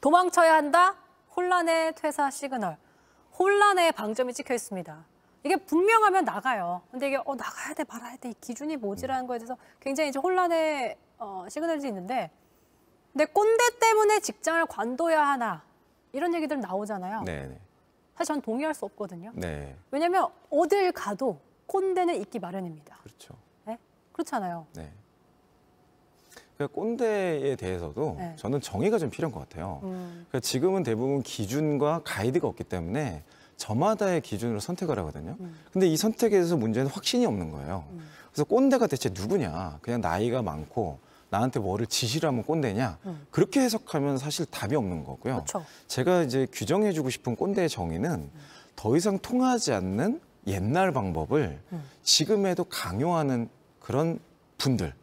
도망쳐야 한다. 혼란의 퇴사 시그널. 혼란의 방점이 찍혀 있습니다. 이게 분명하면 나가요. 근데 이게 나가야 돼 말아야 돼 이 기준이 뭐지라는 거에 대해서 굉장히 이제 혼란의 시그널이 있는데, 근데 꼰대 때문에 직장을 관둬야 하나 이런 얘기들 나오잖아요. 네. 사실 전 동의할 수 없거든요. 네. 왜냐하면 어딜 가도 꼰대는 있기 마련입니다. 그렇죠. 네? 그렇잖아요. 네. 그러니까 꼰대에 대해서도 네. 저는 정의가 좀 필요한 것 같아요. 그러니까 지금은 대부분 기준과 가이드가 없기 때문에 저마다의 기준으로 선택을 하거든요. 근데 이 선택에 대해서 문제는 확신이 없는 거예요. 그래서 꼰대가 대체 누구냐? 그냥 나이가 많고 나한테 뭐를 지시를 하면 꼰대냐? 그렇게 해석하면 사실 답이 없는 거고요. 그쵸. 제가 이제 규정해주고 싶은 꼰대의 정의는 더 이상 통하지 않는 옛날 방법을 지금에도 강요하는 그런 분들,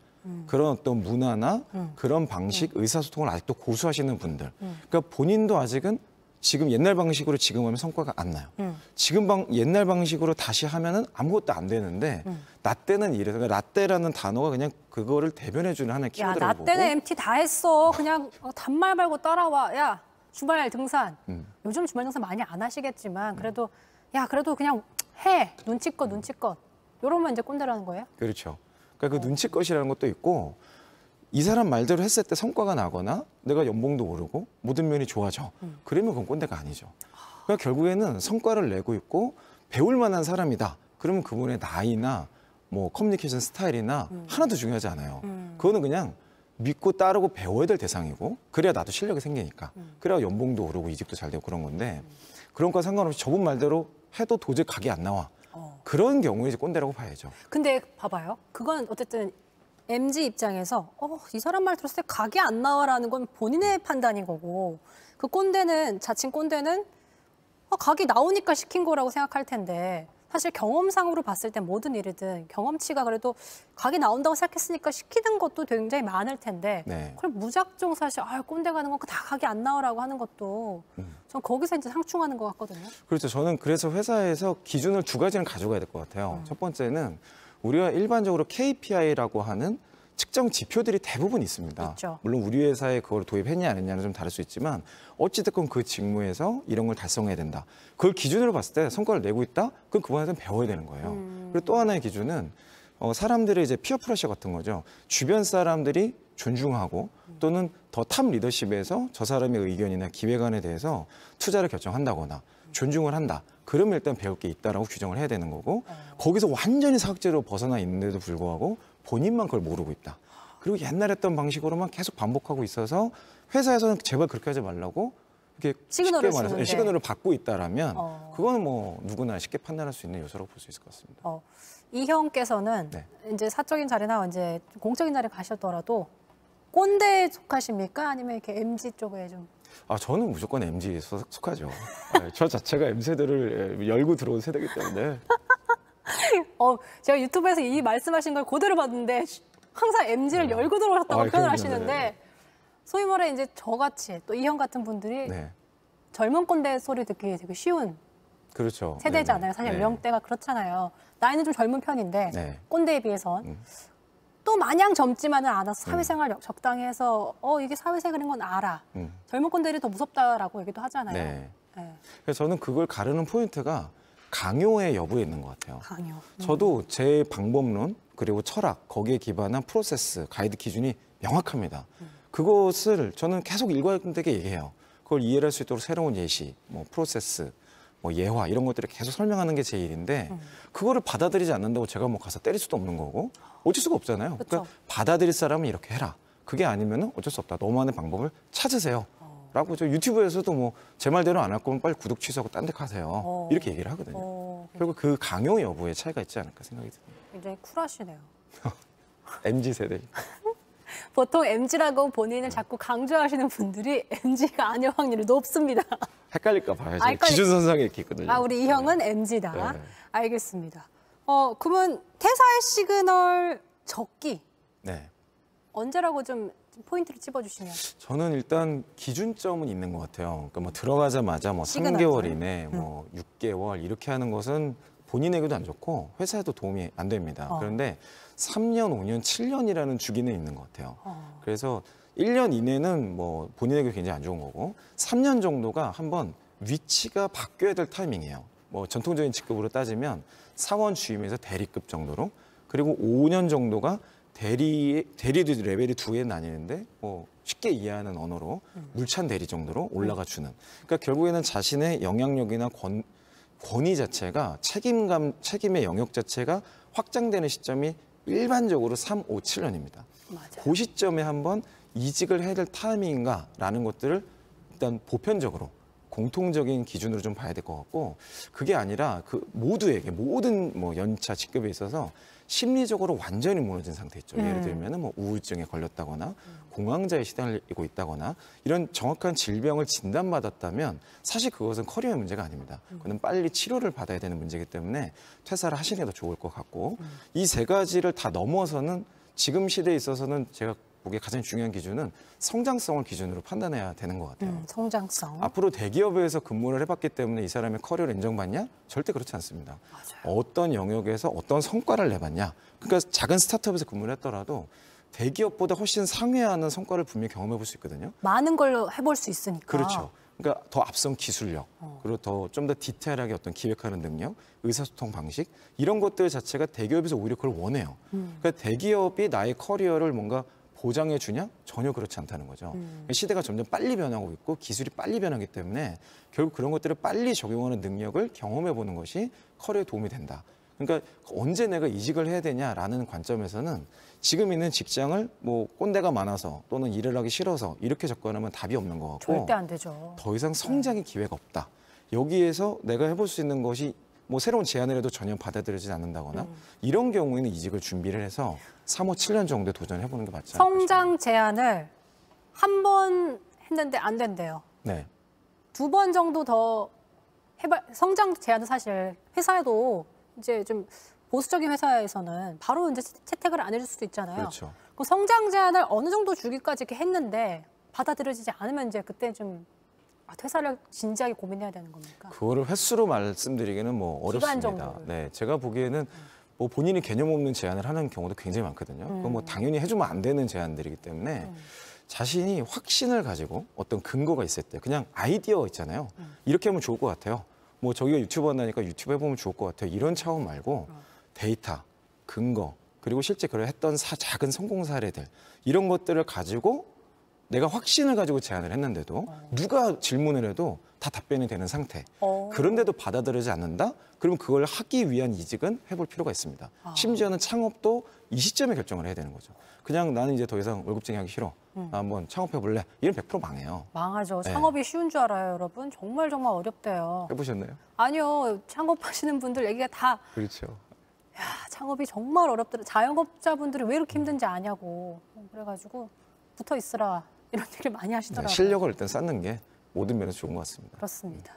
그런 어떤 문화나 그런 방식, 의사소통을 아직도 고수하시는 분들. 그러니까 본인도 아직은 지금 옛날 방식으로 지금 하면 성과가 안 나요. 지금 옛날 방식으로 다시 하면은 아무것도 안 되는데 라떼는 이래서, 그러니까 라떼라는 단어가 그냥 그거를 대변해주는 하나의 키워드라고 야, 보고. 라떼는 MT 다 했어. 그냥 단말 말고 따라와. 야, 주말 등산. 요즘 주말 등산 많이 안 하시겠지만 그래도 야, 그래도 그냥 해. 눈치껏 눈치껏. 이러면 이제 꼰대라는 거예요? 그렇죠. 그러니까 그 눈치껏이라는 것도 있고, 이 사람 말대로 했을 때 성과가 나거나 내가 연봉도 오르고 모든 면이 좋아져. 그러면 그건 꼰대가 아니죠. 그러니까 결국에는 성과를 내고 있고 배울 만한 사람이다. 그러면 그분의 나이나 뭐 커뮤니케이션 스타일이나 하나도 중요하지 않아요. 그거는 그냥 믿고 따르고 배워야 될 대상이고, 그래야 나도 실력이 생기니까. 그래야 연봉도 오르고 이직도 잘 되고 그런 건데, 그런 거 상관없이 저분 말대로 해도 도저히 각이 안 나와. 그런 경우에 이제 꼰대라고 봐야죠. 근데 봐봐요. 그건 어쨌든 MZ 입장에서 이 사람 말 들었을 때 각이 안 나와라는 건 본인의 판단인 거고, 그 꼰대는, 자칭 꼰대는 각이 나오니까 시킨 거라고 생각할 텐데, 사실 경험상으로 봤을 때 모든 일이든 경험치가 그래도 각이 나온다고 생각했으니까 시키는 것도 굉장히 많을 텐데, 네. 그럼 무작정 사실 꼰대 가는 건 다 각이 안 나오라고 하는 것도 전 거기서 이제 상충하는 것 같거든요. 그렇죠. 저는 그래서 회사에서 기준을 두 가지는 가져가야 될 것 같아요. 첫 번째는 우리가 일반적으로 KPI라고 하는 측정 지표들이 대부분 있습니다. 있죠. 물론 우리 회사에 그걸 도입했냐 안 했냐는 좀 다를 수 있지만 어찌됐건 그 직무에서 이런 걸 달성해야 된다. 그걸 기준으로 봤을 때 성과를 내고 있다? 그럼 그분한테 배워야 되는 거예요. 그리고 또 하나의 기준은 사람들의 이제 피어 프레셔 같은 거죠. 주변 사람들이 존중하고 또는 더 탑 리더십에서 저 사람의 의견이나 기획안에 대해서 투자를 결정한다거나 존중을 한다. 그러면 일단 배울 게 있다라고 규정을 해야 되는 거고, 거기서 완전히 사각지대로 벗어나 있는데도 불구하고 본인만 그걸 모르고 있다. 그리고 옛날 했던 방식으로만 계속 반복하고 있어서 회사에서는 제발 그렇게 하지 말라고 이렇게 시그널을 쉽게 말해서 주는데. 시그널을 받고 있다라면 그거는 뭐 누구나 쉽게 판단할 수 있는 요소라고 볼 수 있을 것 같습니다. 이 형께서는 네. 이제 사적인 자리나 이제 공적인 자리 가셨더라도 꼰대에 속하십니까? 아니면 이렇게 MZ 쪽에 좀? 저는 무조건 MZ에 속하죠. 저 자체가 M세대를 열고 들어온 세대이기 때문에. 제가 유튜브에서 이 말씀하신 걸 그대로 봤는데 항상 MZ를 열고 들어오셨다고 표현을 그럼요. 하시는데, 네. 소위 말해 이제 저같이 또 이 형 같은 분들이 네. 젊은 꼰대 소리 듣기 되게 쉬운 그렇죠. 세대잖아요. 사실 네. 연령대가 그렇잖아요. 나이는 좀 젊은 편인데 네. 꼰대에 비해선 또 마냥 젊지만은 않아서 사회생활 적당히 해서 이게 사회생활인 건 알아. 젊은 꼰대들이 더 무섭다라고 얘기도 하잖아요. 네. 네. 그래서 저는 그걸 가르는 포인트가 강요의 여부에 있는 것 같아요. 강요. 저도 제 방법론 그리고 철학 거기에 기반한 프로세스, 가이드 기준이 명확합니다. 그것을 저는 계속 일관되게 얘기해요. 그걸 이해할 수 있도록 새로운 예시, 뭐 프로세스, 뭐 예화 이런 것들을 계속 설명하는 게 제 일인데, 그거를 받아들이지 않는다고 제가 뭐 가서 때릴 수도 없는 거고 어쩔 수가 없잖아요. 그쵸. 그러니까 받아들일 사람은 이렇게 해라. 그게 아니면은 어쩔 수 없다. 너만의 방법을 찾으세요. 라고 저 유튜브에서도 뭐 제 말대로 안 할 거면 빨리 구독 취소하고 딴 데 가세요. 이렇게 얘기를 하거든요. 결국 그 강요 여부에 차이가 있지 않을까 생각이 듭니다. 굉장히 쿨하시네요. MZ 세대. 보통 MZ라고 본인을 자꾸 강조하시는 분들이 MZ가 아닐 확률이 높습니다. 헷갈릴까 봐요. 헷갈릴- 기준선상에 이렇게 있거든요. 우리 이 형은 MZ다. 네. 알겠습니다. 그러면 퇴사의 시그널 적기 네. 언제라고 좀 포인트를 찝어주시면. 저는 일단 기준점은 있는 것 같아요. 그러니까 뭐 들어가자마자 뭐 시그널. 3개월 이내, 뭐 6개월 이렇게 하는 것은 본인에게도 안 좋고 회사에도 도움이 안 됩니다. 그런데 3년, 5년, 7년이라는 주기는 있는 것 같아요. 그래서 1년 이내는 뭐 본인에게 굉장히 안 좋은 거고 3년 정도가 한번 위치가 바뀌어야 될 타이밍이에요. 뭐 전통적인 직급으로 따지면 사원 주임에서 대리급 정도로 그리고 5년 정도가 대리도 레벨이 두 개 나뉘는데 뭐 쉽게 이해하는 언어로 물찬 대리 정도로 올라가 주는. 그러니까 결국에는 자신의 영향력이나 권위 자체가 책임의 영역 자체가 확장되는 시점이 일반적으로 3, 5, 7년입니다. 맞아요. 그 시점에 한번 이직을 해야 될 타이밍인가라는 것들을 일단 보편적으로 공통적인 기준으로 좀 봐야 될 것 같고 그게 아니라 그 모두에게 모든 뭐 연차 직급에 있어서 심리적으로 완전히 무너진 상태 있죠. 예를 들면 뭐 우울증에 걸렸다거나 공황자에 시달리고 있다거나 이런 정확한 질병을 진단받았다면 사실 그것은 커리어의 문제가 아닙니다. 그건 빨리 치료를 받아야 되는 문제이기 때문에 퇴사를 하시는 게 더 좋을 것 같고 이 세 가지를 다 넘어서는 지금 시대에 있어서는 제가 보기에 가장 중요한 기준은 성장성을 기준으로 판단해야 되는 것 같아요. 성장성. 앞으로 대기업에서 근무를 해봤기 때문에 이 사람의 커리어를 인정받냐? 절대 그렇지 않습니다. 맞아요. 어떤 영역에서 어떤 성과를 내봤냐? 그러니까 작은 스타트업에서 근무를 했더라도 대기업보다 훨씬 상회하는 성과를 분명히 경험해 볼 수 있거든요. 많은 걸 해볼 수 있으니까. 그렇죠. 그러니까 더 앞선 기술력, 그리고 좀 더 디테일하게 어떤 기획하는 능력, 의사소통 방식 이런 것들 자체가 대기업에서 오히려 그걸 원해요. 그러니까 대기업이 나의 커리어를 뭔가 보장해 주냐? 전혀 그렇지 않다는 거죠. 시대가 점점 빨리 변하고 있고 기술이 빨리 변하기 때문에 결국 그런 것들을 빨리 적용하는 능력을 경험해 보는 것이 커리어에 도움이 된다. 그러니까 언제 내가 이직을 해야 되냐라는 관점에서는 지금 있는 직장을 뭐 꼰대가 많아서 또는 일을 하기 싫어서 이렇게 접근하면 답이 없는 것 같고 절대 안 되죠. 더 이상 성장의 기회가 없다. 여기에서 내가 해볼 수 있는 것이 뭐 새로운 제안을 해도 전혀 받아들여지지 않는다거나 이런 경우에는 이직을 준비를 해서 3, 5, 7년 정도에 도전해보는 게 맞지 않을까 성장 제안을 한 번 했는데 안 된대요. 네. 2번 정도 더 해봐. 성장 제안은 사실 회사에도 이제 좀 보수적인 회사에서는 바로 이제 채택을 안 해줄 수도 있잖아요. 그렇죠. 그 성장 제안을 어느 정도 주기까지 이렇게 했는데 받아들여지지 않으면 이제 그때 좀 퇴사를 진지하게 고민해야 되는 겁니까? 그거를 횟수로 말씀드리기는 뭐 기간 어렵습니다. 정도를. 네, 제가 보기에는 뭐 본인이 개념 없는 제안을 하는 경우도 굉장히 많거든요. 그건 뭐 당연히 해주면 안 되는 제안들이기 때문에 자신이 확신을 가지고 어떤 근거가 있을 때 그냥 아이디어 있잖아요. 이렇게 하면 좋을 것 같아요. 뭐 저희가 유튜브 한다니까 유튜브 해보면 좋을 것 같아요. 이런 차원 말고 데이터, 근거, 그리고 실제 그걸 했던 작은 성공 사례들 이런 것들을 가지고 내가 확신을 가지고 제안을 했는데도 누가 질문을 해도 다 답변이 되는 상태. 그런데도 받아들이지 않는다? 그러면 그걸 하기 위한 이직은 해볼 필요가 있습니다. 심지어는 창업도 이 시점에 결정을 해야 되는 거죠. 그냥 나는 이제 더 이상 월급쟁이 하기 싫어. 나 한번 창업해볼래? 이런 100% 망해요. 망하죠. 네. 창업이 쉬운 줄 알아요, 여러분. 정말 어렵대요. 해보셨나요? 아니요. 창업하시는 분들 얘기가 다 그렇죠. 창업이 정말 어렵더라. 자영업자분들이 왜 이렇게 힘든지 아냐고. 그래가지고 붙어 있으라 이런 얘기를 많이 하시더라고요. 실력을 일단 쌓는 게 모든 면에서 좋은 것 같습니다. 그렇습니다.